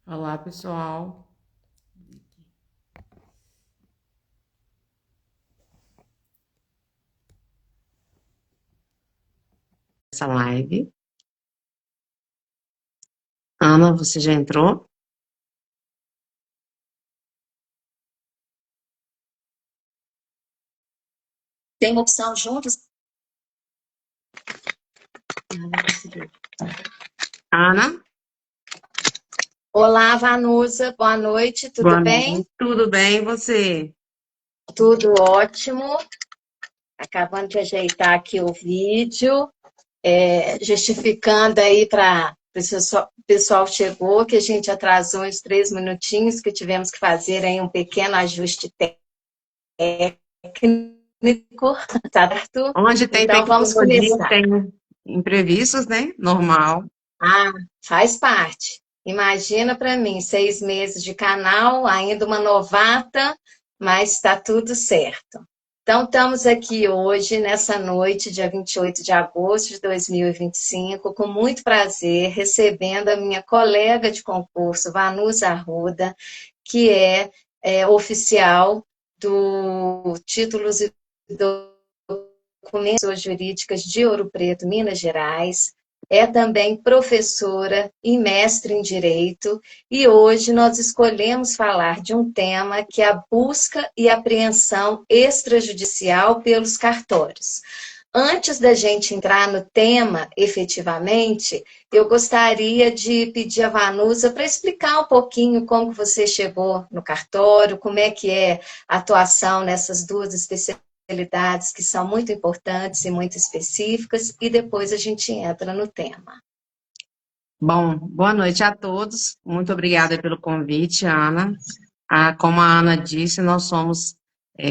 Olá, pessoal. Essa live. Ana, você já entrou? Tem uma opção juntos. Ana, Olá, Vanusa, boa noite, tudo boa bem? noite. Tudo bem, e você? Tudo ótimo. Acabando de ajeitar aqui o vídeo, justificando aí para o pessoal chegou, que a gente atrasou uns 3 minutinhos, que tivemos que fazer aí um pequeno ajuste técnico, tá certo? Onde tem Então vamos tecnologia, começar. tem imprevistos, né? Normal. Ah, faz parte. Imagina para mim, 6 meses de canal, ainda uma novata, mas está tudo certo. Então, estamos aqui hoje, nessa noite, dia 28 de agosto de 2025, com muito prazer, recebendo a minha colega de concurso, Vanusa Arruda, que é oficial do Títulos e Documentos Jurídicas de Ouro Preto, Minas Gerais. É também professora e mestre em Direito, e hoje nós escolhemos falar de um tema que é a busca e apreensão extrajudicial pelos cartórios. Antes da gente entrar no tema, efetivamente, eu gostaria de pedir a Vanusa para explicar um pouquinho como você chegou no cartório, como é que é a atuação nessas duas especialidades que são muito importantes e muito específicas, e depois a gente entra no tema. Bom, boa noite a todos. Muito obrigada pelo convite, Ana. Como a Ana disse, nós somos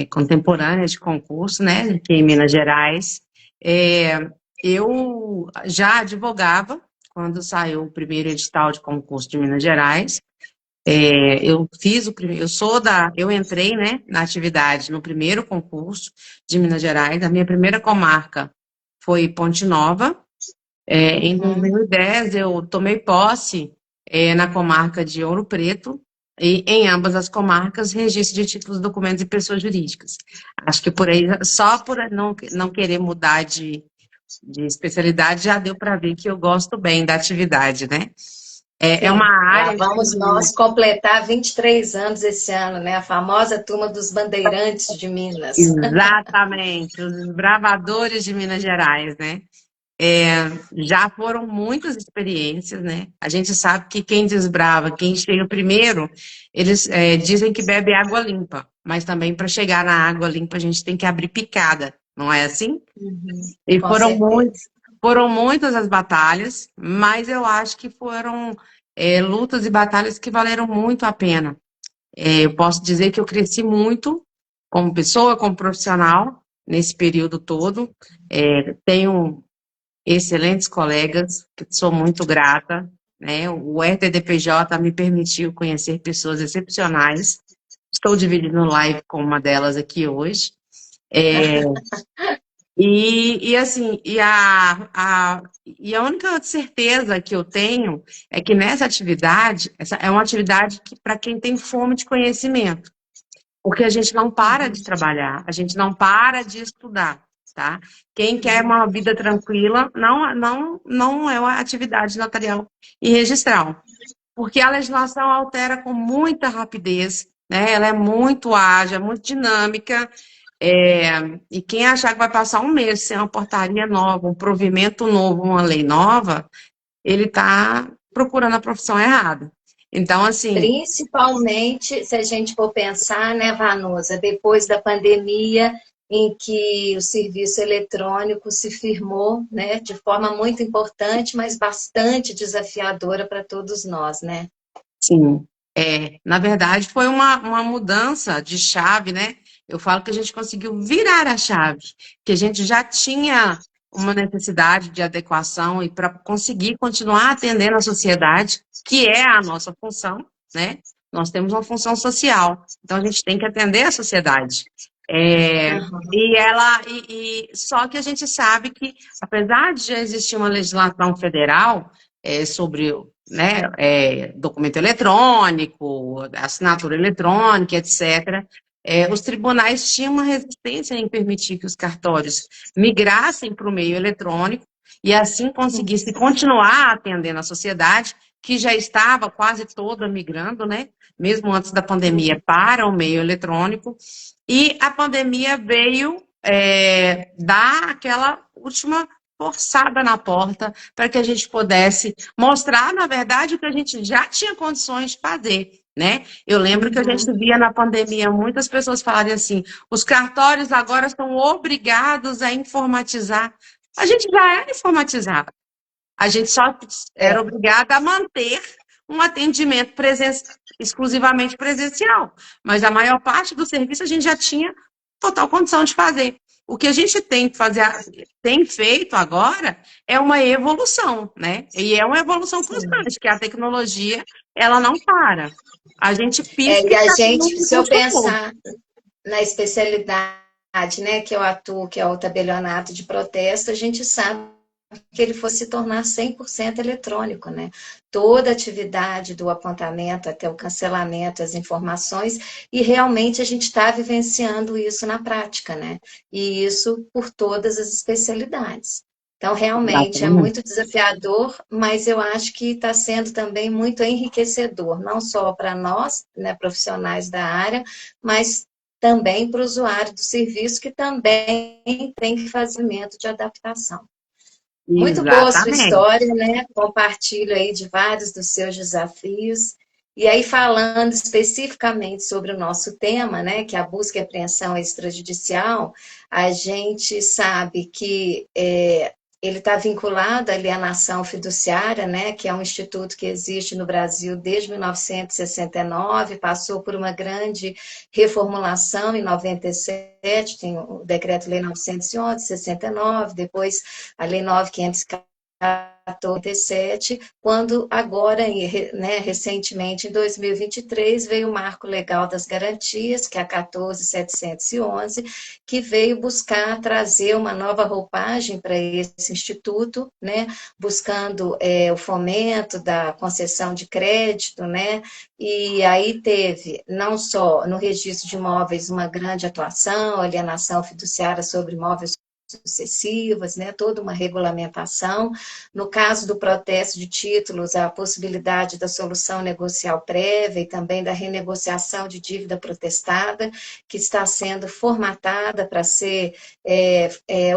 contemporâneas de concurso, né? Aqui em Minas Gerais. É, eu já advogava quando saiu o primeiro edital de concurso de Minas Gerais. Eu fiz o primeiro, eu entrei, né, na atividade no primeiro concurso de Minas Gerais. A minha primeira comarca foi Ponte Nova. Em Uhum. 2010 eu tomei posse, na comarca de Ouro Preto, e em ambas as comarcas, registro de títulos, documentos e pessoas jurídicas. Acho que por aí, só por não querer mudar de especialidade, já deu para ver que eu gosto bem da atividade, né? É uma Sim, lá área vamos que nós completar 23 anos esse ano, né? A famosa turma dos bandeirantes de Minas. exatamente, os desbravadores de Minas Gerais, né? Já foram muitas experiências, né? A gente sabe que quem desbrava, quem chega primeiro, eles dizem que bebe água limpa, mas também para chegar na água limpa a gente tem que abrir picada, não é assim? Uhum, E com certeza. foram muitas as batalhas, mas eu acho que foram lutas e batalhas que valeram muito a pena. Eu posso dizer que eu cresci muito como pessoa, como profissional, nesse período todo. Tenho excelentes colegas, que sou muito grata, né? O RTDPJ me permitiu conhecer pessoas excepcionais. Estou dividindo live com uma delas aqui hoje. É, e a única certeza que eu tenho é que nessa atividade, essa é uma atividade que para quem tem fome de conhecimento. Porque a gente não para de trabalhar, a gente não para de estudar, tá? Quem quer uma vida tranquila não é uma atividade notarial e registral, porque a legislação altera com muita rapidez, né? Ela é muito ágil, é muito dinâmica, e quem achar que vai passar um mês sem uma portaria nova, um provimento novo, uma lei nova, ele está procurando a profissão errada. Então, assim, Principalmente se a gente for pensar, né, Vanusa, depois da pandemia, em que o serviço eletrônico se firmou, né, de forma muito importante, mas bastante desafiadora para todos nós, né? sim, na verdade foi uma mudança de chave, né? Eu falo que a gente conseguiu virar a chave, que a gente já tinha uma necessidade de adequação e para conseguir continuar atendendo a sociedade, que é a nossa função, né? Nós temos uma função social, então a gente tem que atender a sociedade. Uhum. Só que a gente sabe que, apesar de já existir uma legislação federal sobre né, documento eletrônico, assinatura eletrônica, etc., os tribunais tinham uma resistência em permitir que os cartórios migrassem para o meio eletrônico e assim conseguissem continuar atendendo a sociedade, que já estava quase toda migrando, né, mesmo antes da pandemia, para o meio eletrônico. E a pandemia veio dar aquela última forçada na porta para que a gente pudesse mostrar, na verdade, o que a gente já tinha condições de fazer, né? Eu lembro que a gente via na pandemia muitas pessoas falarem assim, os cartórios agora são obrigados a informatizar. A gente já era informatizado, a gente só era obrigada a manter um atendimento exclusivamente presencial, mas a maior parte do serviço a gente já tinha total condição de fazer. O que a gente tem feito agora é uma evolução, né? E é uma evolução constante, que a tecnologia, ela não para. A gente pisca e a e tá gente, se eu novo. pensar na especialidade, né, que eu atuo, que é o tabelionato de protesto, a gente sabe que ele fosse se tornar 100% eletrônico, né? Toda a atividade do apontamento até o cancelamento, as informações, e realmente a gente está vivenciando isso na prática, né? E isso por todas as especialidades. Então, realmente é Exatamente. muito desafiador, mas eu acho que está sendo também muito enriquecedor, não só para nós, né, profissionais da área, mas também para o usuário do serviço, que também tem que fazer de adaptação. Muito boa a sua Exatamente. história, né? Compartilho aí de vários dos seus desafios. E aí, falando especificamente sobre o nosso tema, né, que é a busca e apreensão extrajudicial, a gente sabe que ele está vinculado à alienação fiduciária, né, que é um instituto que existe no Brasil desde 1969, passou por uma grande reformulação em 97, tem o Decreto-Lei 911, 69, depois a Lei 9.514, quando agora, né, recentemente, em 2023, veio o Marco Legal das Garantias, que é a 14.711, que veio buscar trazer uma nova roupagem para esse instituto, né, buscando o fomento da concessão de crédito, né, e aí teve, não só no registro de imóveis, uma grande atuação, alienação fiduciária sobre imóveis sucessivas, né, toda uma regulamentação. No caso do protesto de títulos, a possibilidade da solução negocial prévia e também da renegociação de dívida protestada, que está sendo formatada para ser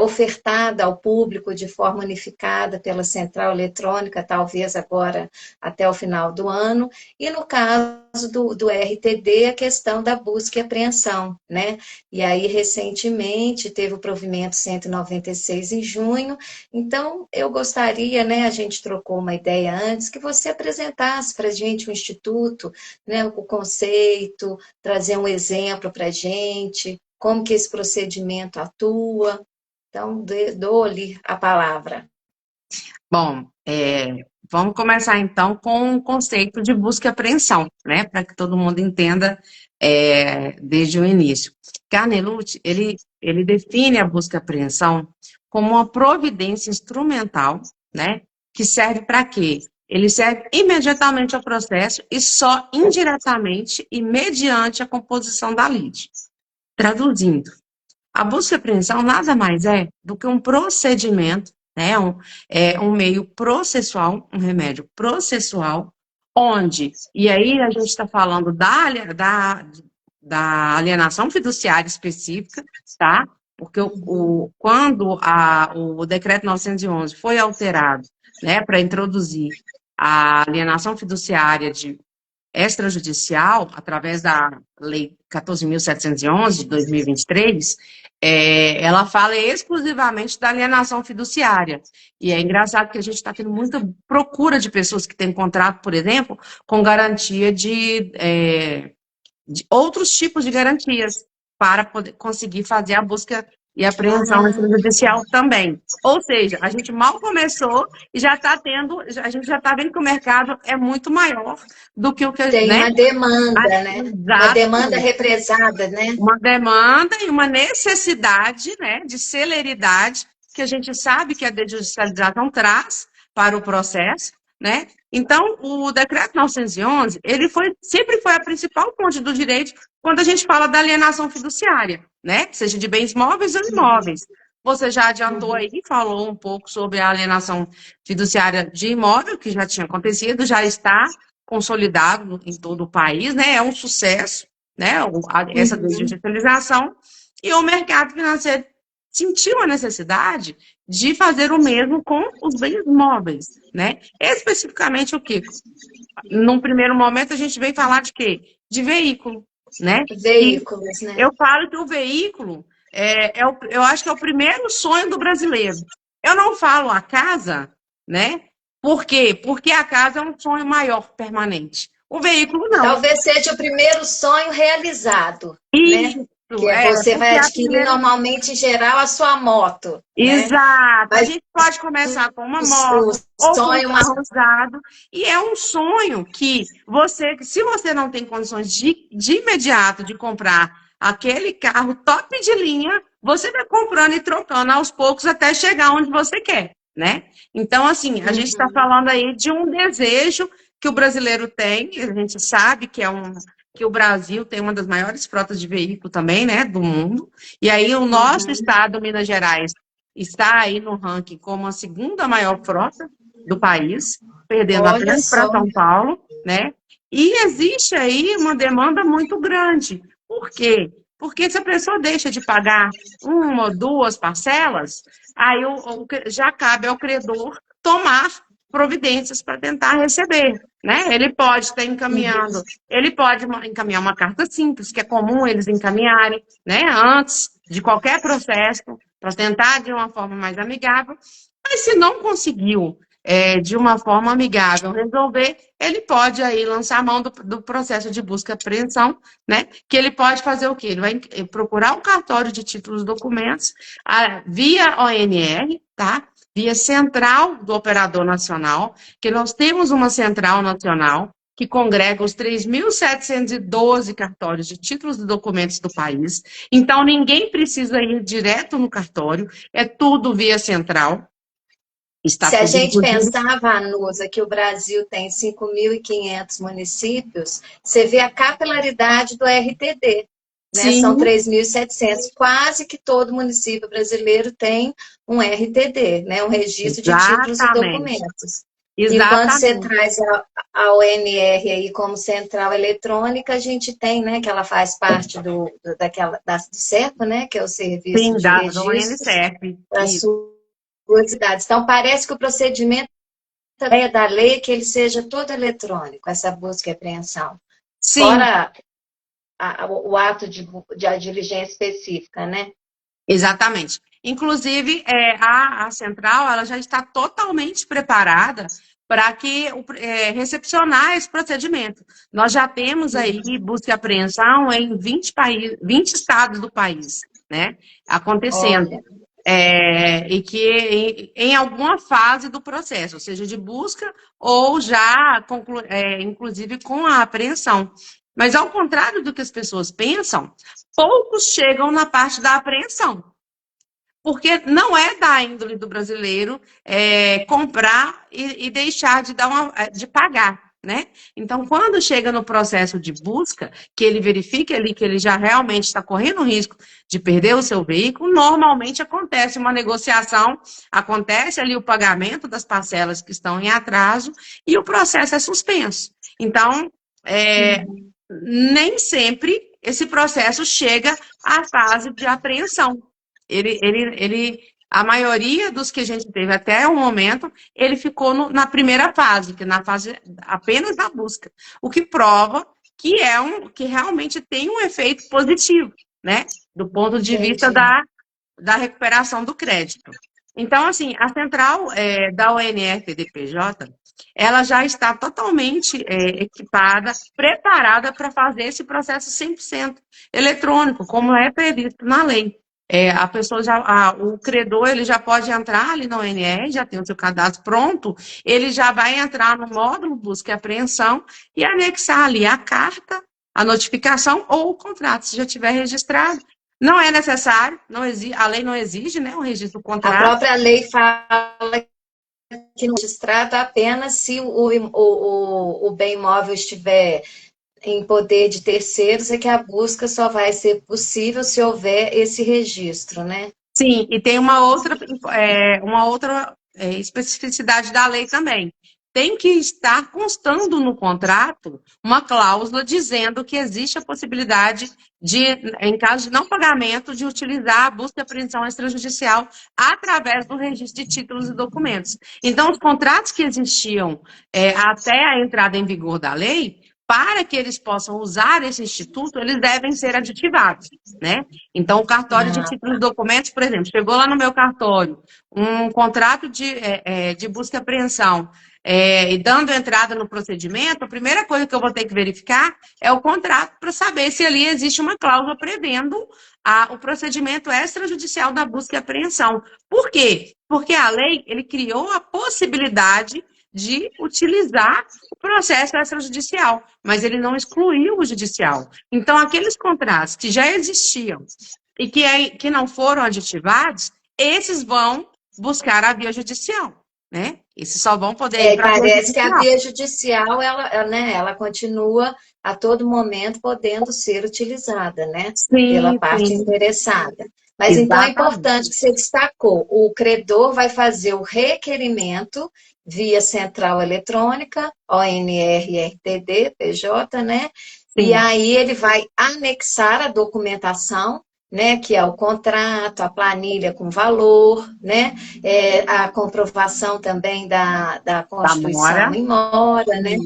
ofertada ao público de forma unificada pela central eletrônica, talvez agora até o final do ano. E no caso do RTD, a questão da busca e apreensão, né? E aí, recentemente, teve o provimento 196 em junho. Então, eu gostaria, né, a gente trocou uma ideia antes, que você apresentasse para a gente o Instituto, né, o conceito, trazer um exemplo para a gente, como que esse procedimento atua. Então, dou-lhe a palavra. Bom, vamos começar então com o conceito de busca e apreensão, né? Para que todo mundo entenda desde o início. Carnelucci, ele define a busca e apreensão como uma providência instrumental, né? Que serve para quê? Ele serve imediatamente ao processo e só indiretamente e mediante a composição da lide. Traduzindo, a busca e apreensão nada mais é do que um procedimento, né, um meio processual, um remédio processual, onde, e aí a gente está falando da alienação fiduciária específica, tá? Porque quando o decreto 911 foi alterado, né, para introduzir a alienação fiduciária extrajudicial, através da Lei 14.711, de 2023, ela fala exclusivamente da alienação fiduciária. E é engraçado que a gente está tendo muita procura de pessoas que têm contrato, por exemplo, com garantia de outros tipos de garantias, para poder conseguir fazer a busca e apreensão extrajudicial também. Ou seja, a gente mal começou e já está a gente já está vendo que o mercado é muito maior do que o que, Tem né? uma demanda, né? Uma demanda Exatamente. represada, né? Uma demanda e uma necessidade, né, de celeridade, que a gente sabe que a desjudicialização traz para o processo, né? Então, o decreto 911, sempre foi a principal fonte do direito quando a gente fala da alienação fiduciária, né? Seja de bens móveis ou imóveis. Você já adiantou aí, falou um pouco sobre a alienação fiduciária de imóvel, que já tinha acontecido, já está consolidado em todo o país, né? É um sucesso, né? Essa desdigitalização. E o mercado financeiro sentiu a necessidade de fazer o mesmo com os bens móveis, né? Especificamente o quê? Num primeiro momento, a gente vem falar de quê? De veículo, né? Veículos, né? Eu falo que o veículo, eu acho que é o primeiro sonho do brasileiro. Eu não falo a casa, né? Por quê? Porque a casa é um sonho maior, permanente. O veículo, não. Talvez seja o primeiro sonho realizado, né? Que você vai adquirir normalmente, em geral, a sua moto. Exato. Né? A gente pode começar com uma moto ou com um carro usado. E é um sonho que se você não tem condições de imediato de comprar aquele carro top de linha, você vai comprando e trocando aos poucos até chegar onde você quer, né? Então, assim, a gente está falando aí de um desejo que o brasileiro tem, a gente sabe que o Brasil tem uma das maiores frotas de veículo também, né, do mundo. E aí o nosso estado, Minas Gerais, está aí no ranking como a segunda maior frota do país, perdendo apenas para São Paulo, né? E existe aí uma demanda muito grande. Por quê? Porque se a pessoa deixa de pagar uma ou duas parcelas, aí já cabe ao credor tomar providências para tentar receber, né? Ele pode estar encaminhando, ele pode encaminhar uma carta simples, que é comum eles encaminharem, né? Antes de qualquer processo, para tentar de uma forma mais amigável. Mas se não conseguiu de uma forma amigável resolver, ele pode aí lançar a mão do processo de busca e apreensão, né? Que ele pode fazer o quê? Ele vai procurar o cartório de títulos e documentos via ONR, tá? Via central do operador nacional, que nós temos uma central nacional que congrega os 3.712 cartórios de títulos e documentos do país. Então, ninguém precisa ir direto no cartório, é tudo via central. Se a gente pensar, Vanusa, que o Brasil tem 5.500 municípios, você vê a capilaridade do RTD. Né? São 3.700. Quase que todo município brasileiro tem um RTD, né? Um registro de títulos e documentos. Exatamente. E quando você traz a ONR aí como central eletrônica, a gente tem, né, que ela faz parte do CERPA, né, que é o Serviço de Registros para suas cidades. Então, parece que o procedimento da lei é que ele seja todo eletrônico, essa busca e apreensão. Sim. Fora o ato de diligência específica, né? Exatamente. Inclusive, a central ela já está totalmente preparada para recepcionar esse procedimento. Nós já temos aí busca e apreensão em 20 estados do país, né? Acontecendo. E que em alguma fase do processo, seja de busca ou já, inclusive, com a apreensão. Mas, ao contrário do que as pessoas pensam, poucos chegam na parte da apreensão. Porque não é da índole do brasileiro comprar e deixar de pagar, né? Então, quando chega no processo de busca, que ele verifique ali que ele já realmente está correndo o risco de perder o seu veículo, normalmente acontece uma negociação, acontece ali o pagamento das parcelas que estão em atraso e o processo é suspenso. Então, nem sempre esse processo chega à fase de apreensão. A maioria dos que a gente teve até o momento, ele ficou na primeira fase, que é na fase apenas da busca, o que prova que realmente tem um efeito positivo, né? Do ponto de vista da recuperação do crédito. Então, assim, a central da ONR-PDPJ, ela já está totalmente equipada, preparada para fazer esse processo 100% eletrônico, como é previsto na lei. A pessoa o credor, ele já pode entrar ali na ONR, já tem o seu cadastro pronto, ele já vai entrar no módulo busca e apreensão e anexar ali a carta, a notificação ou o contrato, se já tiver registrado. Não é necessário, a lei não exige, né, o registro do contrato. A própria lei fala que não registrado apenas se o bem imóvel estiver em poder de terceiros, é que a busca só vai ser possível se houver esse registro, né? Sim, e tem uma outra especificidade da lei também. Tem que estar constando no contrato uma cláusula dizendo que existe a possibilidade de, em caso de não pagamento, de utilizar a busca e apreensão extrajudicial através do registro de títulos e documentos. Então, os contratos que existiam até a entrada em vigor da lei, para que eles possam usar esse instituto, eles devem ser aditivados, né? Então, o cartório de Ah, títulos e documentos, por exemplo, chegou lá no meu cartório um contrato de busca e apreensão e dando entrada no procedimento, a primeira coisa que eu vou ter que verificar é o contrato para saber se ali existe uma cláusula prevendo o procedimento extrajudicial da busca e apreensão. Por quê? Porque a lei ele criou a possibilidade de utilizar o processo extrajudicial, mas ele não excluiu o judicial. Então, aqueles contratos que já existiam e que não foram aditivados, esses vão buscar a via judicial, né? Esses só vão poder ir para a via parece que a judicial. via judicial, ela continua a todo momento podendo ser utilizada, né? Pela Sim, parte sim, interessada. Mas então é exatamente. importante que você destacou, o credor vai fazer o requerimento via central eletrônica, ONR, RTD, PJ, né? E Sim, aí ele vai anexar a documentação, né? Que é o contrato, a planilha com valor, né? A comprovação também da da constituição Mora. em mora, né?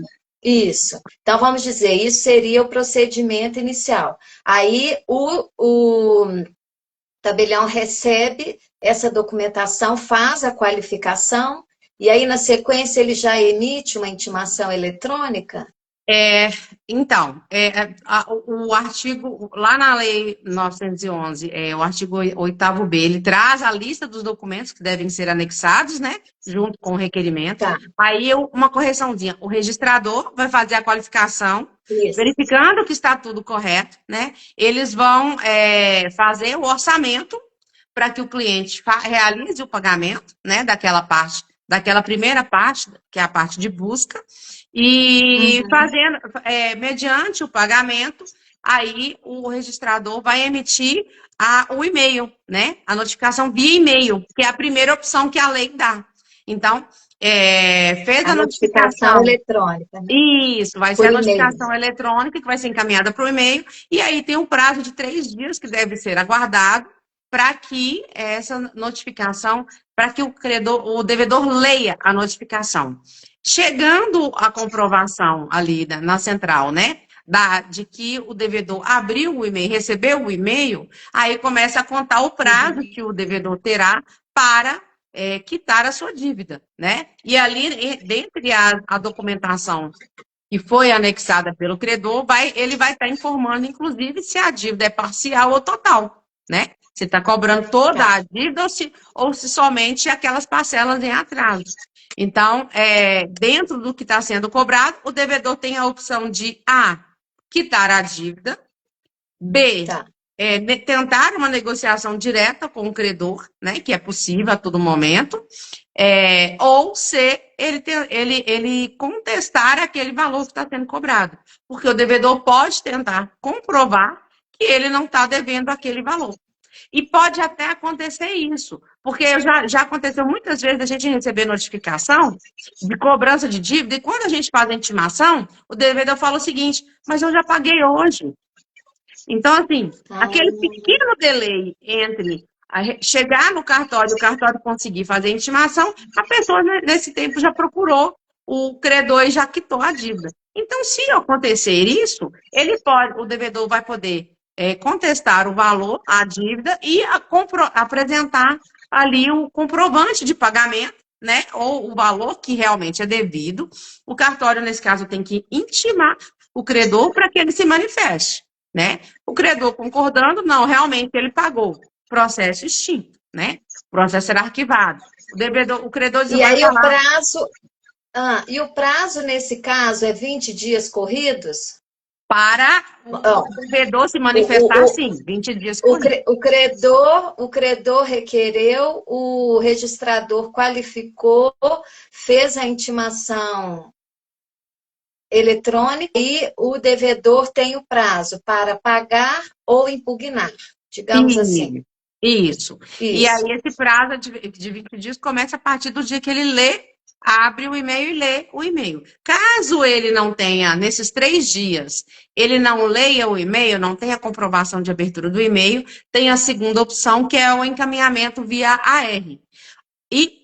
Isso. Então, vamos dizer, isso seria o procedimento inicial. Aí, o tabelião recebe essa documentação, faz a qualificação, e aí, na sequência, ele já emite uma intimação eletrônica? Então, o artigo, lá na Lei 911, o artigo 8º B, ele traz a lista dos documentos que devem ser anexados, né, junto com o requerimento. Tá, Aí, uma correçãozinha, o registrador vai fazer a qualificação, isso. verificando que está tudo correto, né, eles vão fazer o orçamento para que o cliente realize o pagamento, né, daquela parte, daquela primeira parte, que é a parte de busca, e Uhum. fazendo, mediante o pagamento, aí o registrador vai emitir o e-mail, né? A notificação via e-mail, que é a primeira opção que a lei dá. Então, fez A a notificação notificação. eletrônica, né? Isso, vai ser Por a e-mail. notificação eletrônica que vai ser encaminhada para o e-mail, e aí tem um prazo de 3 dias que deve ser aguardado para que essa notificação, para que o devedor leia a notificação. Chegando a comprovação ali na central, né, de que o devedor abriu o e-mail, recebeu o e-mail, aí começa a contar o prazo que o devedor terá para quitar a sua dívida, né? E ali, dentre a documentação que foi anexada pelo credor, ele vai estar informando, inclusive, se a dívida é parcial ou total, né? Se está cobrando toda Tá. a dívida ou se somente aquelas parcelas em atraso. Então, dentro do que está sendo cobrado, o devedor tem a opção de A, quitar a dívida, B, Tá. tentar uma negociação direta com o credor, né, que é possível a todo momento, ou C, ele contestar aquele valor que está sendo cobrado, porque o devedor pode tentar comprovar que ele não está devendo aquele valor. E pode até acontecer isso, porque já aconteceu muitas vezes a gente receber notificação de cobrança de dívida, e quando a gente faz a intimação, o devedor fala o seguinte: mas eu já paguei hoje. Então, assim, Ah, aquele pequeno delay entre chegar no cartório e o cartório conseguir fazer a intimação, a pessoa, nesse tempo, já procurou o credor e já quitou a dívida. Então, se acontecer isso, o devedor vai poder contestar o valor, a dívida, e apresentar ali o comprovante de pagamento, né? Ou o valor que realmente é devido. O cartório, nesse caso, tem que intimar o credor para que ele se manifeste, né? O credor concordando, não, realmente ele pagou. Processo extinto, né? O processo será arquivado. O credor e vai aí falar. o prazo nesse caso é 20 dias corridos? para Ó, o devedor se manifestar, o, sim, 20 dias O, corridos. o credor requereu, o registrador qualificou, fez a intimação eletrônica e o devedor tem o prazo para pagar ou impugnar, digamos assim. Isso. E aí, Isso. esse prazo de 20 dias começa a partir do dia que ele lê, abre o e-mail e lê o e-mail. Caso ele não tenha, nesses 3 dias, ele não leia o e-mail, não tenha comprovação de abertura do e-mail, tem a segunda opção, que é o encaminhamento via AR.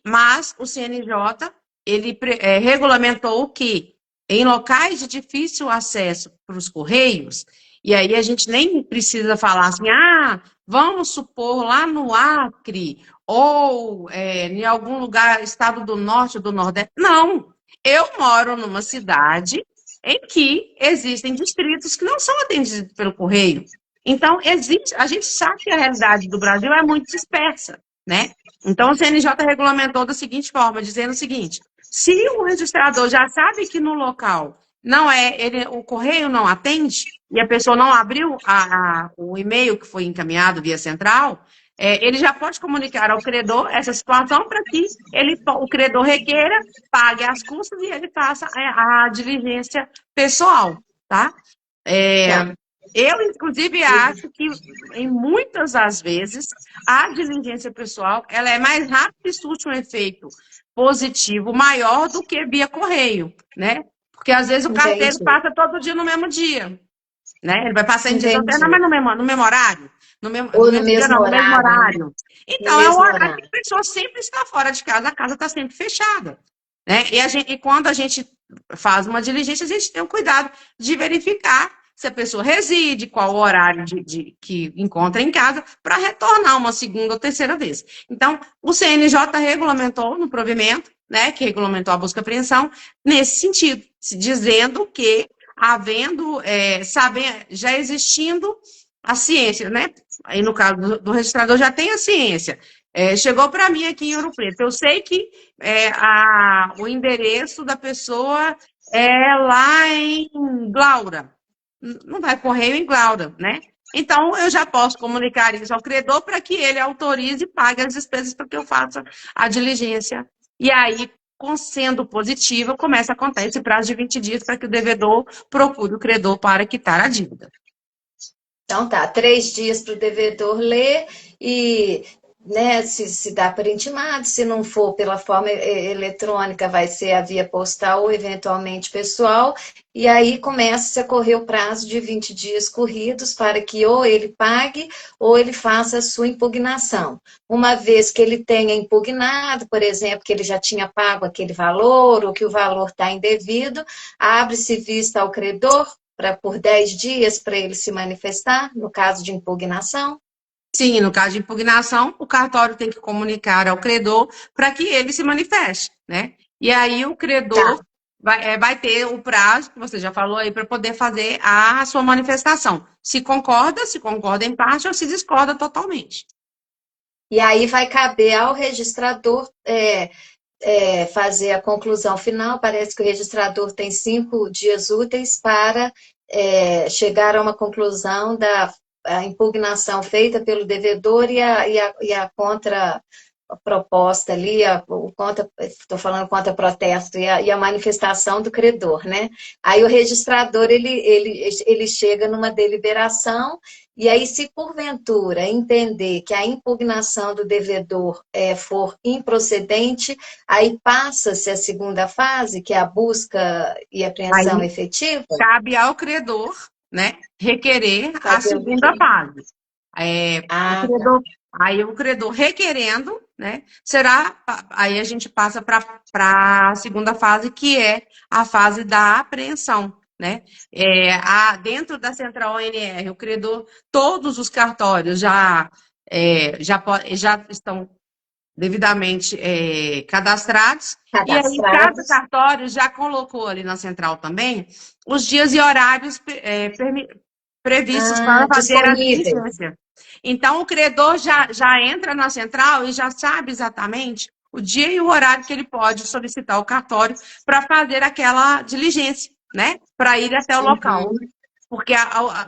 Mas o CNJ, ele regulamentou que em locais de difícil acesso para os correios, e aí a gente nem precisa falar assim, vamos supor lá no Acre, ou em algum lugar, estado do Norte ou do Nordeste. Não, eu moro numa cidade em que existem distritos que não são atendidos pelo correio. Então, a gente sabe que a realidade do Brasil é muito dispersa, né? Então, o CNJ regulamentou da seguinte forma, dizendo o seguinte: se o registrador já sabe que no local não o correio não atende e a pessoa não abriu o e-mail que foi encaminhado via central, ele já pode comunicar ao credor essa situação para que o credor requeira, pague as custas e ele faça a diligência pessoal, tá? Tá. Eu, inclusive, acho que, em muitas das vezes, a diligência pessoal ela é mais rápida e surte um efeito positivo maior do que via correio, né? Porque, às vezes, o carteiro Entendi. passa todo dia no mesmo dia, né? Ele vai passar em dias alternos, Entendi. mas no mesmo horário. No Ou no mesmo dia, mesmo não, no mesmo horário, né? horário. No Então, é o mesmo horário que horário. a pessoa sempre está fora de casa, a casa está sempre fechada, né? E quando a gente faz uma diligência, a gente tem o cuidado de verificar se a pessoa reside, qual o horário que encontra em casa, para retornar uma segunda ou terceira vez. Então, o CNJ regulamentou no provimento, né, que regulamentou a busca e apreensão, nesse sentido, dizendo que, já existindo a ciência, né? Aí, no caso do registrador, já tem a ciência. Chegou para mim aqui em Ouro Preto. Eu sei que o endereço da pessoa é lá em Glaura. Não vai correio em Glaura, né? Então, eu já posso comunicar isso ao credor para que ele autorize e pague as despesas para que eu faça a diligência. E aí, sendo positiva, começa a contar esse prazo de 20 dias para que o devedor procure o credor para quitar a dívida. Então tá, 3 dias para o devedor ler e, né, se dá por intimado, se não for pela forma eletrônica, vai ser a via postal ou eventualmente pessoal, e aí começa a correr o prazo de 20 dias corridos para que ou ele pague ou ele faça a sua impugnação. Uma vez que ele tenha impugnado, por exemplo, que ele já tinha pago aquele valor ou que o valor está indevido, abre-se vista ao credor, por 10 dias para ele se manifestar, no caso de impugnação? Sim, no caso de impugnação, o cartório tem que comunicar ao credor para que ele se manifeste, né? E aí o Tá. credor vai ter o prazo, que você já falou aí, para poder fazer a sua manifestação. Se concorda em parte ou se discorda totalmente. E aí vai caber ao registrador fazer a conclusão final. Parece que o registrador tem 5 dias úteis para chegar a uma conclusão da impugnação feita pelo devedor e a contraproposta ali, estou falando contra protesto, e a manifestação do credor, né? Aí o registrador, ele chega numa deliberação, e aí, se porventura entender que a impugnação do devedor for improcedente, aí passa-se a segunda fase, que é a busca e apreensão Aí efetiva. cabe ao credor, né, requerer a segunda fase. Ah, tá. Aí o credor requerendo, né, aí a gente passa para a segunda fase, que é a fase da apreensão, né? Dentro da central ONR, o credor, todos os cartórios já estão devidamente cadastrados, e aí cada Cadastrados. cartório já colocou ali na central também os dias e horários previstos para fazer a Disponíveis. diligência. Então, o credor já entra na central e já sabe exatamente o dia e o horário que ele pode solicitar o cartório para fazer aquela diligência, né? Para ir até o local. Uhum. Porque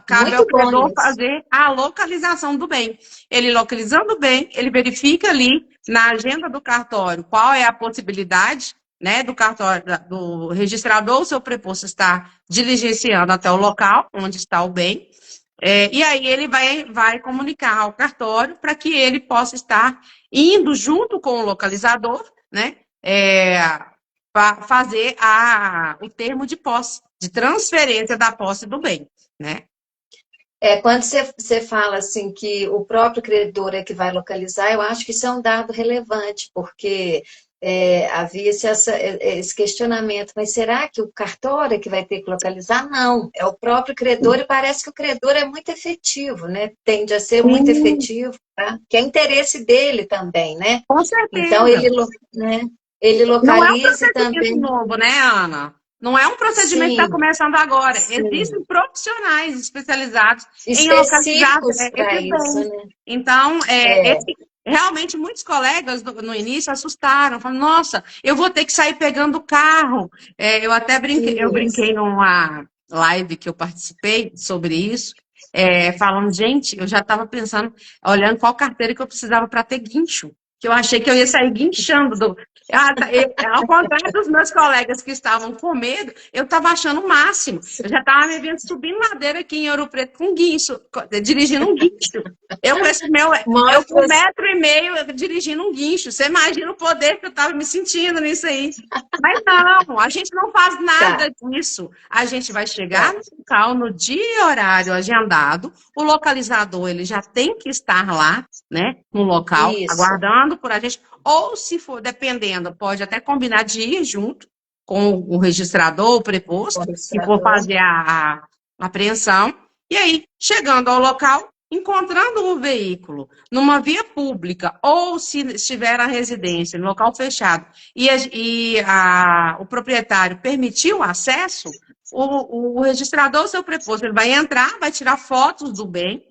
cabe ao Muito bom credor isso. fazer a localização do bem. Ele localizando o bem, ele verifica ali na agenda do cartório qual é a possibilidade, né, do cartório, do registrador, o seu preposto estar diligenciando até o local onde está o bem. E aí ele vai comunicar ao cartório para que ele possa estar indo junto com o localizador, né, fazer o termo de posse, de transferência da posse do bem, né? Quando você fala assim que o próprio credor é que vai localizar, eu acho que isso é um dado relevante, porque havia esse questionamento, mas será que o cartório é que vai ter que localizar? Não, é o próprio credor, e parece que o credor é muito efetivo, né? Tende a ser muito Sim, efetivo, tá? Que é interesse dele também, né? com Então, certeza. né, ele Não é um localiza e procedimento também. novo, né, Ana? Não é um procedimento que está Sim, começando agora. sim. Existem profissionais especializados em localizar Específicos para esse isso, bem. né? Então, É, realmente, muitos colegas no início assustaram, falaram, nossa, eu vou ter que sair pegando o carro. Eu até brinquei isso. numa live que eu participei sobre isso, falando, gente, eu já estava pensando, olhando qual carteira que eu precisava para ter guincho. Que eu achei que eu ia sair guinchando ao contrário dos meus colegas que estavam com medo, eu estava achando o máximo. Eu já estava me vendo subindo ladeira aqui em Ouro Preto com guincho, dirigindo um guincho. Eu com Mostra. 1,5 m dirigindo um guincho. Você imagina o poder que eu estava me sentindo nisso aí. Mas não, a gente não faz Tá, nada disso. A gente vai chegar tá. no local no dia e horário agendado. O localizador ele já tem que estar lá, né, no local, Isso. aguardando por a gente. Ou, se for, dependendo, pode até combinar de ir junto com o registrador, o O preposto, que for registrador. fazer a apreensão. E aí, chegando ao local, encontrando o veículo numa via pública, ou se estiver na residência, no local fechado, o proprietário permitiu o acesso, o registrador, o seu preposto, ele vai entrar, vai tirar fotos do bem,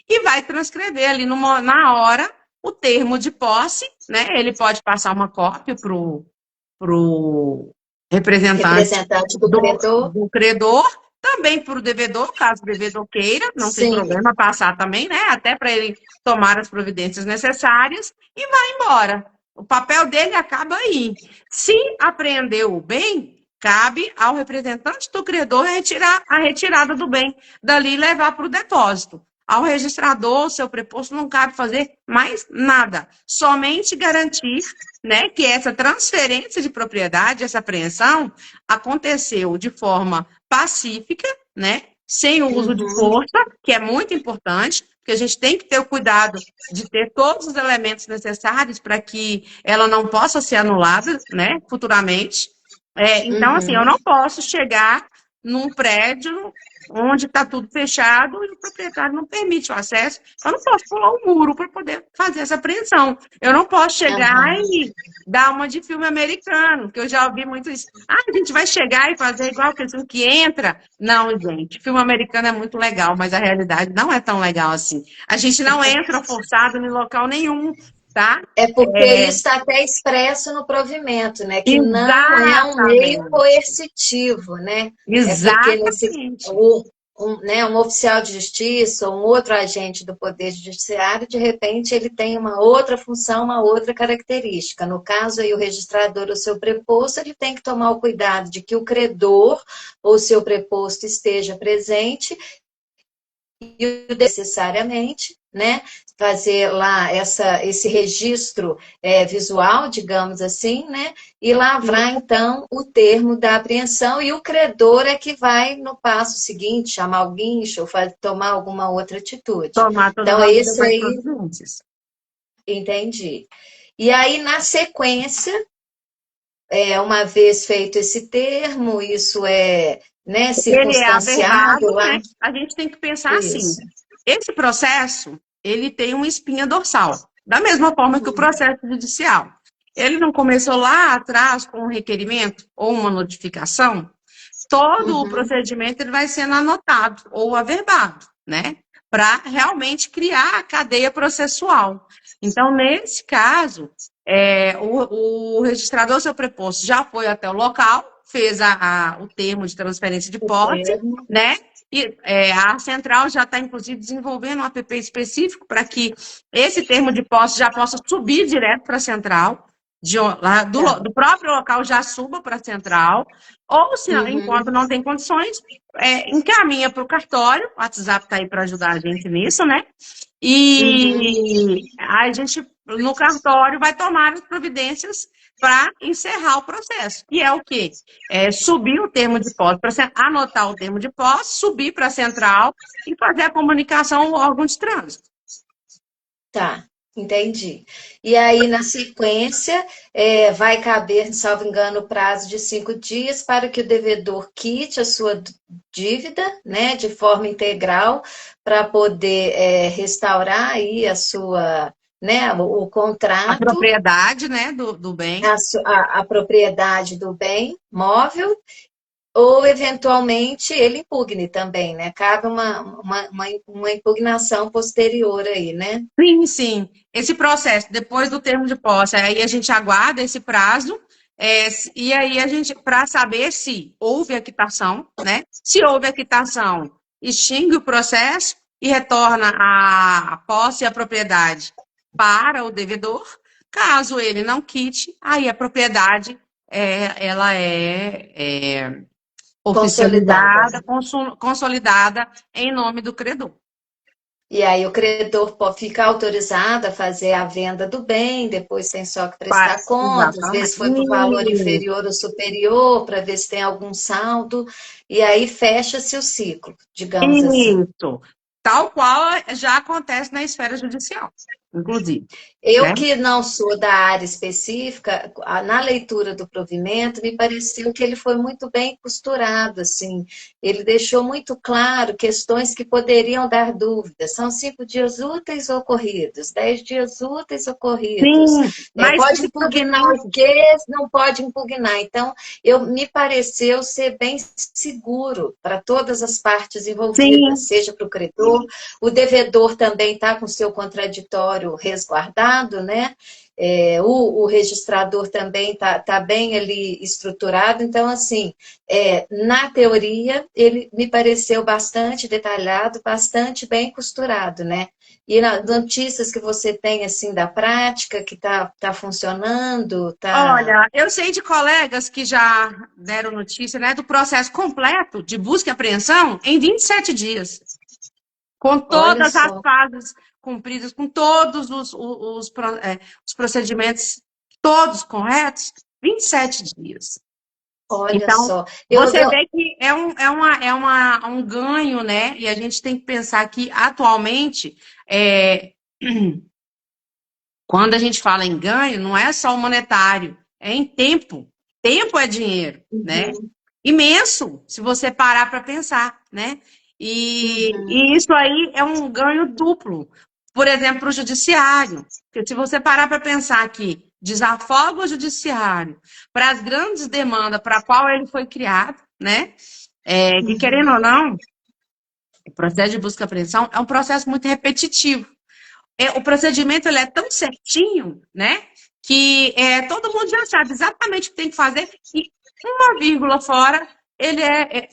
e vai transcrever ali na hora o termo de posse, né? Ele pode passar uma cópia para o representante Representante do do, credor. do credor, também para o devedor, caso o devedor queira, não tem Sim. problema passar também, né? Até para ele tomar as providências necessárias e vai embora. O papel dele acaba aí. Se apreendeu o bem, cabe ao representante do credor retirar a retirada do bem dali e levar para o depósito. Ao registrador, seu preposto, não cabe fazer mais nada, somente garantir, né, que essa transferência de propriedade, essa apreensão, aconteceu de forma pacífica, né, sem o uso de Uhum. força, que é muito importante, porque a gente tem que ter o cuidado de ter todos os elementos necessários para que ela não possa ser anulada, né, futuramente. Então, assim, eu Uhum. não posso chegar num prédio onde está tudo fechado e o proprietário não permite o acesso. Eu não posso pular um muro para poder fazer essa apreensão. Eu não posso chegar Aham. e dar uma de filme americano, que eu já ouvi muito isso. Ah, a gente vai chegar e fazer igual que assim, que entra. Não, gente, filme americano é muito legal, mas a realidade não é tão legal assim. A gente não entra forçado em local nenhum, tá? É porque É, isso está até expresso no provimento, né? Que não é um meio exatamente. coercitivo, né? É porque Exatamente. né, um oficial de justiça ou um outro agente do Poder Judiciário, de repente, ele tem uma outra função, uma outra característica. No caso, aí, o registrador, o seu preposto, ele tem que tomar o cuidado de que o credor ou seu preposto esteja presente e necessariamente, né, fazer lá esse registro visual, digamos assim, né, e lavrar então o termo da apreensão, e o credor é que vai no passo seguinte chamar o guincho ou tomar alguma outra atitude. Tomar todas Então, as esse demais aí, providências. entendi. E aí, na sequência, uma vez feito esse termo, isso é, né, Ele é circunstanciado averbado, lá, né? A gente tem que pensar assim, isso. esse processo, ele tem uma espinha dorsal, da mesma forma que o processo judicial. Ele não começou lá atrás com um requerimento ou uma notificação, todo o Uhum. procedimento ele vai sendo anotado ou averbado, né? Para realmente criar a cadeia processual. Então, nesse caso, o registrador seu preposto já foi até o local, fez o termo de transferência de O posse, termo. né? E a central já está, inclusive, desenvolvendo um app específico para que esse termo de posse já possa subir direto para a central, lá Tá. do próprio local já suba para a central, ou se enquanto Uhum, não tem condições, encaminha para o cartório, o WhatsApp está aí para ajudar a gente nisso, né? uhum. E a gente, no cartório, vai tomar as providências para encerrar o processo. E é o quê? Subir o termo de posse, para anotar o termo de posse, subir para a central e fazer a comunicação ao órgão de trânsito. Tá, entendi. E aí, na sequência, vai caber, salvo engano, o prazo de 5 dias para que o devedor quite a sua dívida, né, de forma integral, para poder restaurar aí a sua, né, o A contrato, propriedade, né, do bem. a propriedade do bem móvel. Ou, eventualmente, ele impugne também, né? Cabe uma impugnação posterior aí, né? Sim, sim. Esse processo, depois do termo de posse, aí a gente aguarda esse prazo, e aí a gente, para saber se houve a quitação, né? Se houve a quitação, extingue o processo e retorna a posse e a propriedade para o devedor. Caso ele não quite, aí a propriedade ela é Consolidada. oficializada, consolidada em nome do credor. E aí o credor fica autorizado a fazer a venda do bem, depois tem só que prestar contas, às vezes foi por valor Exatamente. inferior ou superior, para ver se tem algum saldo, e aí fecha-se o ciclo, digamos assim. Isso. Tal qual já acontece na esfera judicial, inclusive, Eu né? que não sou da área específica, na leitura do provimento, me pareceu que ele foi muito bem costurado, assim. Ele deixou muito claro questões que poderiam dar dúvidas. São 5 dias úteis ocorridos, 10 dias úteis ocorridos. Sim, mas Pode impugnar o principalmente, quê? Não pode impugnar. Então, me pareceu ser bem seguro para todas as partes envolvidas, sim, seja para o credor, o devedor também está com o seu contraditório resguardado, né? O registrador também está bem ali estruturado. Então, assim, na teoria, ele me pareceu bastante detalhado, bastante bem costurado, né? E nas notícias que você tem, assim, da prática, que tá funcionando, tá... olha, eu sei de colegas que já deram notícia, né, do processo completo de busca e apreensão em 27 dias, com Olha todas as só, fases cumpridas, com todos os procedimentos todos corretos, 27 dias. olha Então, só. você vê que é um ganho, né? E a gente tem que pensar que, atualmente, é, quando a gente fala em ganho, não é só o monetário, é em tempo. Tempo é dinheiro, né? Uhum, Imenso, se você parar para pensar, né? E uhum. isso aí é um ganho duplo. Por exemplo, para o judiciário. Porque se você parar para pensar que desafoga o judiciário para as grandes demandas para a qual ele foi criado, né? Que querendo ou não, o processo de busca e apreensão é um processo muito repetitivo. O procedimento ele é tão certinho, né? Que todo mundo já sabe exatamente o que tem que fazer e uma vírgula fora ele é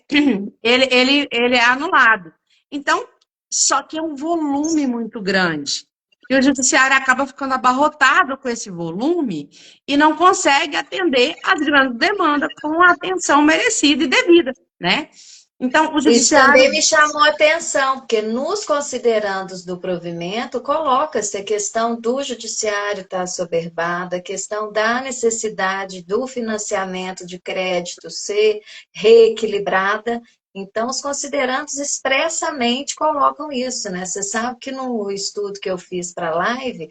anulado. Então, só que é um volume muito grande. E o judiciário acaba ficando abarrotado com esse volume e não consegue atender as grandes demandas com a atenção merecida e devida, né? Então, o Isso judiciário. também me chamou a atenção, porque nos considerandos do provimento coloca-se a questão do judiciário estar assoberbado, a questão da necessidade do financiamento de crédito ser reequilibrada. Então, os considerandos expressamente colocam isso, né? Você sabe que no estudo que eu fiz para a live,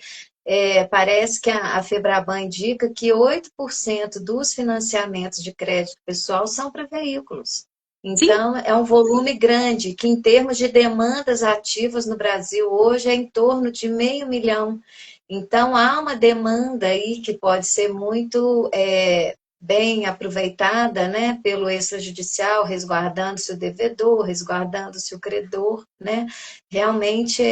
parece que a Febraban indica que 8% dos financiamentos de crédito pessoal são para veículos. Sim, Então, é um volume grande, que em termos de demandas ativas no Brasil hoje é em torno de 500 mil. Então, há uma demanda aí que pode ser muito bem aproveitada, né, pelo extrajudicial, resguardando-se o devedor, resguardando-se o credor, né? Realmente,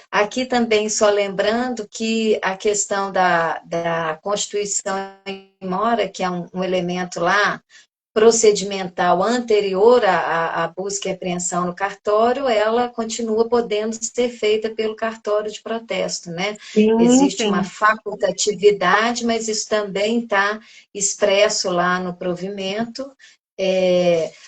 aqui também só lembrando que a questão da Constituição em mora, que é um elemento lá procedimental anterior à busca e apreensão no cartório, ela continua podendo ser feita pelo cartório de protesto, né? Sim, Existe uma sim. facultatividade, mas isso também está expresso lá no provimento.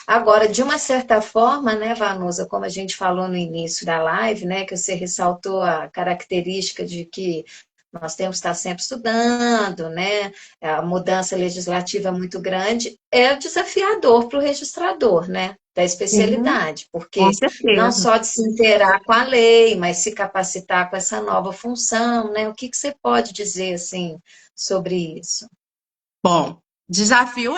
Agora, de uma certa forma, né, Vanusa, como a gente falou no início da live, né, que você ressaltou a característica de que nós temos que estar sempre estudando, né? A mudança legislativa é muito grande, é desafiador para o registrador, né? Da Sim, especialidade, com porque não certeza. só de se inteirar com a lei, mas se capacitar com essa nova função, né? O que você pode dizer, assim, sobre isso? Bom, desafio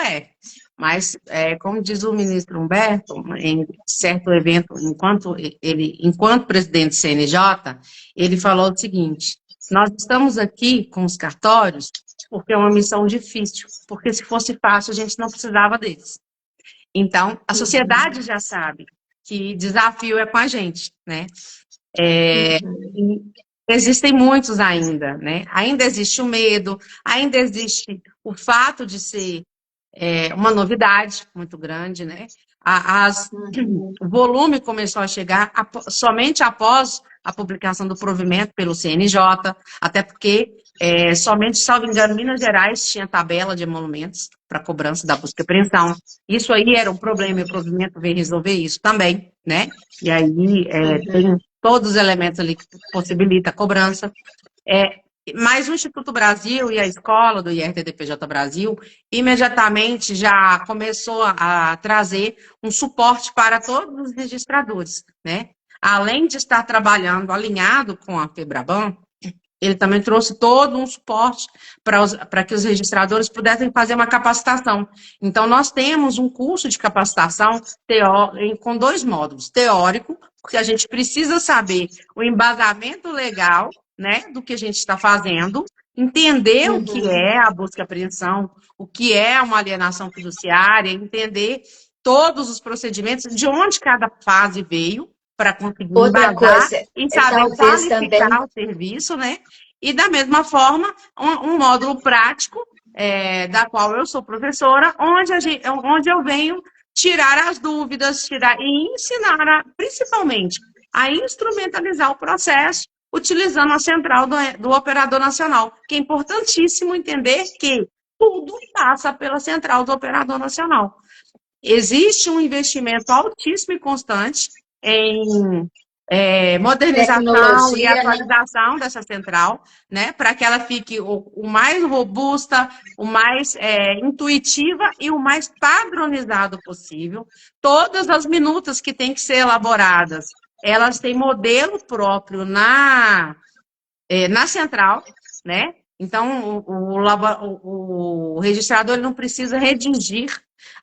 mas como diz o ministro Humberto, em certo evento, enquanto presidente do CNJ, ele falou o seguinte: nós estamos aqui com os cartórios porque é uma missão difícil, porque se fosse fácil a gente não precisava deles. Então, a Uhum, sociedade já sabe que desafio é com a gente, né? uhum, E existem muitos ainda, né? Ainda existe o medo, ainda existe o fato de ser uma novidade muito grande, né? uhum. O volume começou a chegar somente após a publicação do provimento pelo CNJ, até porque somente, salvo engano, Minas Gerais tinha tabela de emolumentos para cobrança da busca e apreensão. Isso aí era um problema e o provimento veio resolver isso também, né? E aí tem todos os elementos ali que possibilitam a cobrança. É, mas o Instituto Brasil e a escola do IRTDPJ Brasil imediatamente já começou a trazer um suporte para todos os registradores, né? Além de estar trabalhando alinhado com a FEBRABAN, ele também trouxe todo um suporte para que os registradores pudessem fazer uma capacitação. Então, nós temos um curso de capacitação com 2 módulos. Teórico, porque a gente precisa saber o embasamento legal, né, do que a gente está fazendo, entender o que Uhum. é a busca e apreensão, o que é uma alienação fiduciária, entender todos os procedimentos, de onde cada fase veio, para conseguir Outra embasar coisa, e saber talvez também. qualificar o serviço, né? E, da mesma forma, um módulo prático, da qual eu sou professora, onde eu venho tirar as dúvidas, e ensinar, principalmente, a instrumentalizar o processo, utilizando a central do operador nacional, que é importantíssimo entender que tudo passa pela central do operador nacional. Existe um investimento altíssimo e constante em modernização e Tecnologia, né? atualização dessa central, né, para que ela fique o mais robusta, o mais intuitiva e o mais padronizado possível. Todas as minutas que têm que ser elaboradas, elas têm modelo próprio na central, né? Então, o registrador ele não precisa redigir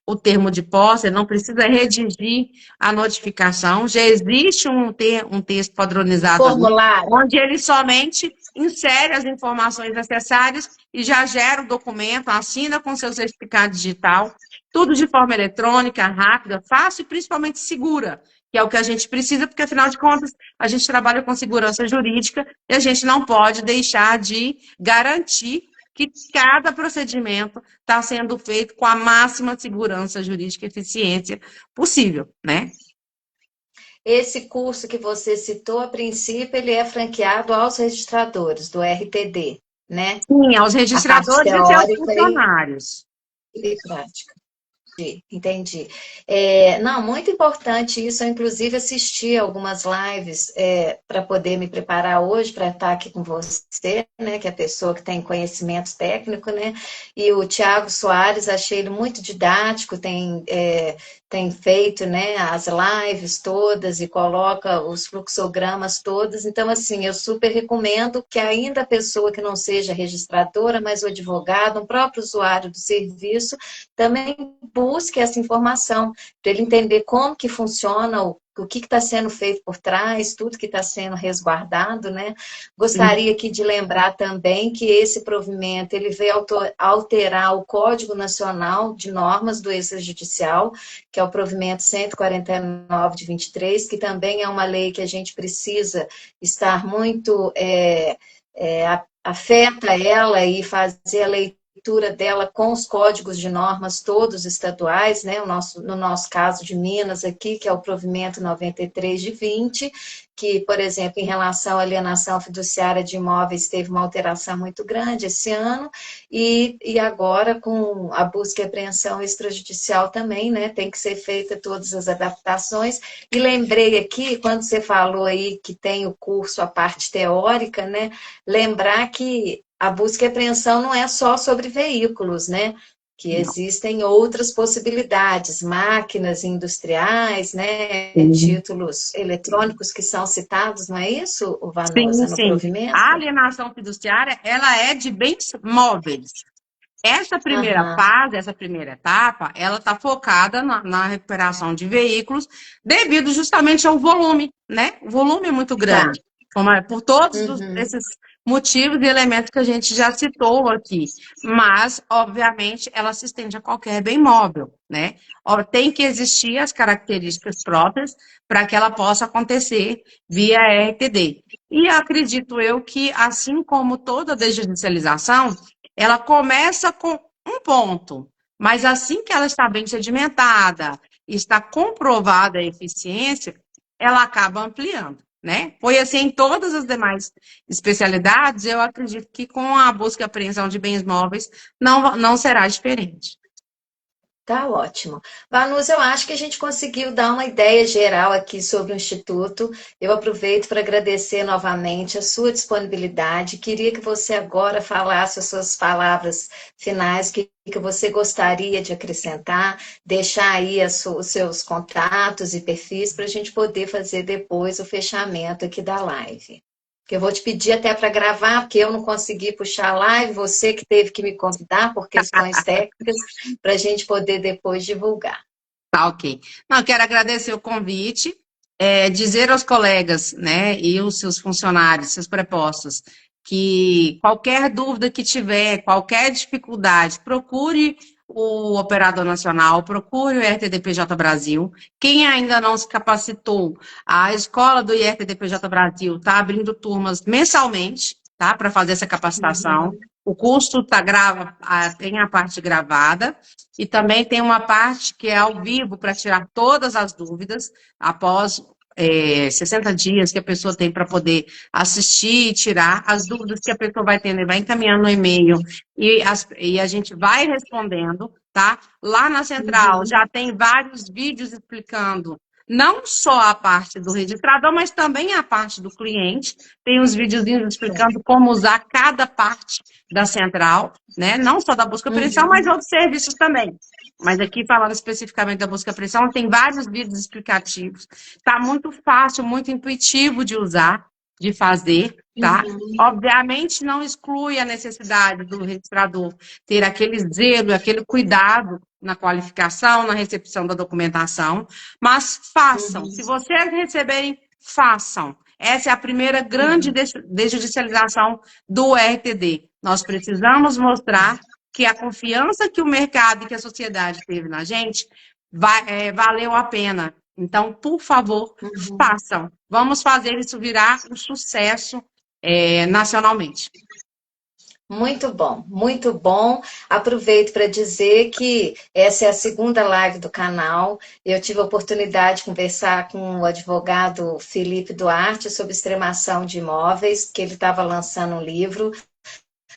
o termo de posse, ele não precisa redigir a notificação, já existe um texto padronizado ali, Formulário. onde ele somente insere as informações necessárias e já gera o documento, assina com seu certificado digital, tudo de forma eletrônica, rápida, fácil e principalmente segura, que é o que a gente precisa, porque, afinal de contas, a gente trabalha com segurança jurídica e a gente não pode deixar de garantir que cada procedimento está sendo feito com a máxima segurança jurídica e eficiência possível, né? Esse curso que você citou, a princípio, ele é franqueado aos registradores do RTD, né? Sim, aos A parte registradores e seus teórica funcionários. e prática. Entendi. Não, muito importante isso. Eu, inclusive, assisti algumas lives para poder me preparar hoje para estar aqui com você, né? Que é a pessoa que tem conhecimento técnico, né? E o Tiago Soares, achei ele muito didático, tem feito, né, as lives todas e coloca os fluxogramas todos. Então, assim, eu super recomendo que ainda a pessoa que não seja registradora, mas o advogado, o próprio usuário do serviço, também busque essa informação, para ele entender como que funciona, o que está sendo feito por trás, tudo que está sendo resguardado, né? Gostaria aqui de lembrar também que esse provimento, ele veio alterar o Código Nacional de Normas do Extrajudicial, que é o provimento 149 de 23, que também é uma lei que a gente precisa estar muito afeta ela e fazer a leitura leitura dela com os códigos de normas todos estaduais, né? No nosso caso de Minas aqui, que é o provimento 93 de 20, que, por exemplo, em relação à alienação fiduciária de imóveis, teve uma alteração muito grande esse ano, e agora com a busca e apreensão extrajudicial também, né? Tem que ser feita todas as adaptações. E lembrei aqui, quando você falou aí que tem o curso, a parte teórica, né? Lembrar que a busca e apreensão não é só sobre veículos, né? Que Não. existem outras possibilidades, máquinas industriais, né? Sim, Títulos eletrônicos que são citados, não é isso, sim. Vanusa, no Sim. A provimento? alienação fiduciária, ela é de bens móveis. Essa primeira Aham, fase, essa primeira etapa, ela está focada na recuperação de veículos, devido justamente ao volume, né? O volume é muito tá. grande, por todos Uhum, esses motivos e elementos que a gente já citou aqui. Mas, obviamente, ela se estende a qualquer bem móvel, né? Ó, tem que existir as características próprias para que ela possa acontecer via RTD. E acredito eu que, assim como toda desjudicialização, ela começa com um ponto, mas assim que ela está bem sedimentada, está comprovada a eficiência, ela acaba ampliando, né? Foi assim em todas as demais especialidades, eu acredito que com a busca e apreensão de bens móveis não será diferente. tá ótimo. Vanus, eu acho que a gente conseguiu dar uma ideia geral aqui sobre o Instituto. Eu aproveito para agradecer novamente a sua disponibilidade. Queria que você agora falasse as suas palavras finais, que você gostaria de acrescentar, deixar aí os seus contatos e perfis para a gente poder fazer depois o fechamento aqui da live. Que eu vou te pedir até para gravar, porque eu não consegui puxar a live, você que teve que me convidar por questões técnicas, para a gente poder depois divulgar. Tá, ok. Não, quero agradecer o convite, dizer aos colegas, né, e os seus funcionários, seus prepostos, que qualquer dúvida que tiver, qualquer dificuldade, procure o Operador Nacional, procure o IRTDPJ Brasil. Quem ainda não se capacitou, a escola do IRTDPJ Brasil está abrindo turmas mensalmente, tá, para fazer essa capacitação. Uhum, O curso tem a parte gravada, e também tem uma parte que é ao vivo para tirar todas as dúvidas após 60 dias que a pessoa tem para poder assistir e tirar as dúvidas que a pessoa vai tendo, vai encaminhando no e-mail e a gente vai respondendo, tá? Lá na central uhum, já tem vários vídeos explicando não só a parte do registrador, mas também a parte do cliente. Tem os videozinhos explicando como usar cada parte da central, né? Não só da busca preferencial, mas uhum, outros serviços também. Mas aqui, falando especificamente da busca preferencial, tem vários vídeos explicativos. Está muito fácil, muito intuitivo de usar, de fazer, tá? uhum, Obviamente, não exclui a necessidade do registrador ter aquele zelo, aquele cuidado na qualificação, na recepção da documentação, mas façam. Se uhum, vocês receberem, façam. Essa é a primeira grande uhum. desjudicialização do RTD. Nós precisamos mostrar que a confiança que o mercado e que a sociedade teve na gente valeu a pena. Então, por favor, Uhum. façam. Vamos fazer isso virar um sucesso nacionalmente. Muito bom, muito bom. Aproveito para dizer que essa é a segunda live do canal. Eu tive a oportunidade de conversar com o advogado Felipe Duarte sobre extremação de imóveis, que ele estava lançando um livro.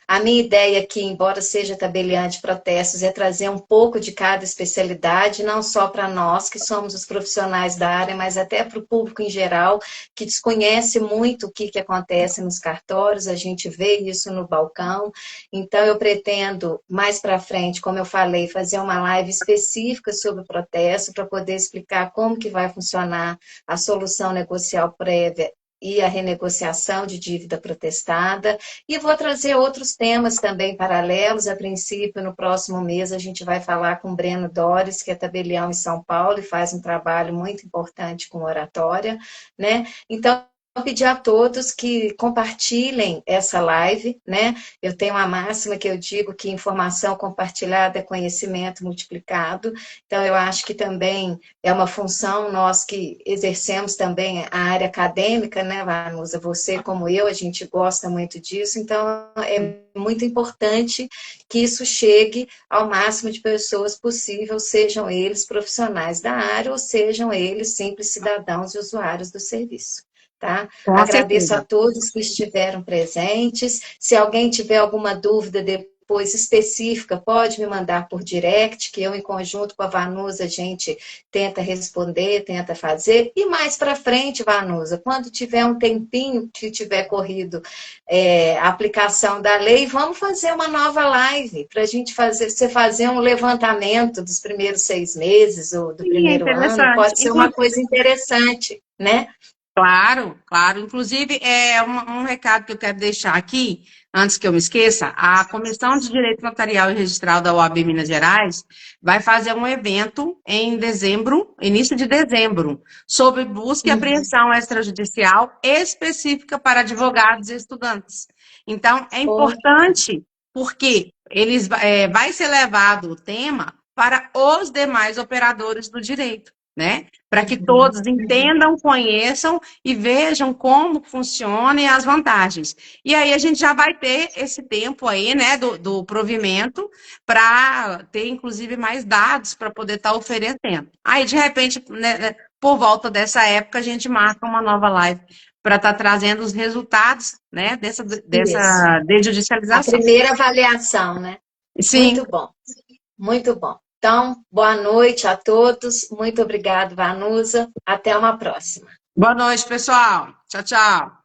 A minha ideia aqui, embora seja tabeliante protestos, é trazer um pouco de cada especialidade, não só para nós, que somos os profissionais da área, mas até para o público em geral, que desconhece muito o que acontece nos cartórios, a gente vê isso no balcão. Então, eu pretendo, mais para frente, como eu falei, fazer uma live específica sobre o protesto, para poder explicar como que vai funcionar a solução negocial prévia e a renegociação de dívida protestada. E vou trazer outros temas também paralelos. A princípio, no próximo mês, a gente vai falar com o Breno Dores, que é tabelião em São Paulo e faz um trabalho muito importante com oratória, né? Então, pedir a todos que compartilhem essa live, né? Eu tenho uma máxima que eu digo que informação compartilhada é conhecimento multiplicado. Então, eu acho que também é uma função, nós que exercemos também a área acadêmica, né, Vanusa? Você, como eu, a gente gosta muito disso, então é muito importante que isso chegue ao máximo de pessoas possível, sejam eles profissionais da área ou sejam eles simples cidadãos e usuários do serviço. Tá? Com Agradeço a certeza. todos que estiveram presentes. Se alguém tiver alguma dúvida depois específica, pode me mandar por direct, que eu, em conjunto com a Vanusa, a gente tenta responder, tenta fazer. E mais para frente, Vanusa, quando tiver um tempinho que tiver corrido a aplicação da lei, vamos fazer uma nova live para a gente fazer, você fazer um levantamento dos primeiros 6 meses ou do Sim, é primeiro ano. interessante. Pode ser uma coisa interessante, né? Claro, claro. Inclusive, um recado que eu quero deixar aqui, antes que eu me esqueça, a Comissão de Direito Notarial e Registral da OAB Minas Gerais vai fazer um evento em dezembro, início de dezembro, sobre busca e Uhum. apreensão extrajudicial específica para advogados e estudantes. Então, é importante, porque vai ser levado o tema para os demais operadores do direito, né? Para que Uhum. todos entendam, conheçam e vejam como funciona e as vantagens. E aí a gente já vai ter esse tempo aí, né, do provimento, para ter, inclusive, mais dados para poder estar oferecendo. Aí, de repente, né, por volta dessa época, a gente marca uma nova live para estar trazendo os resultados, né, Isso. dessa A desjudicialização. primeira avaliação, né? Sim. Muito bom, muito bom. Então, boa noite a todos. Muito obrigado, Vanusa. Até uma próxima. Boa noite, pessoal. Tchau, tchau.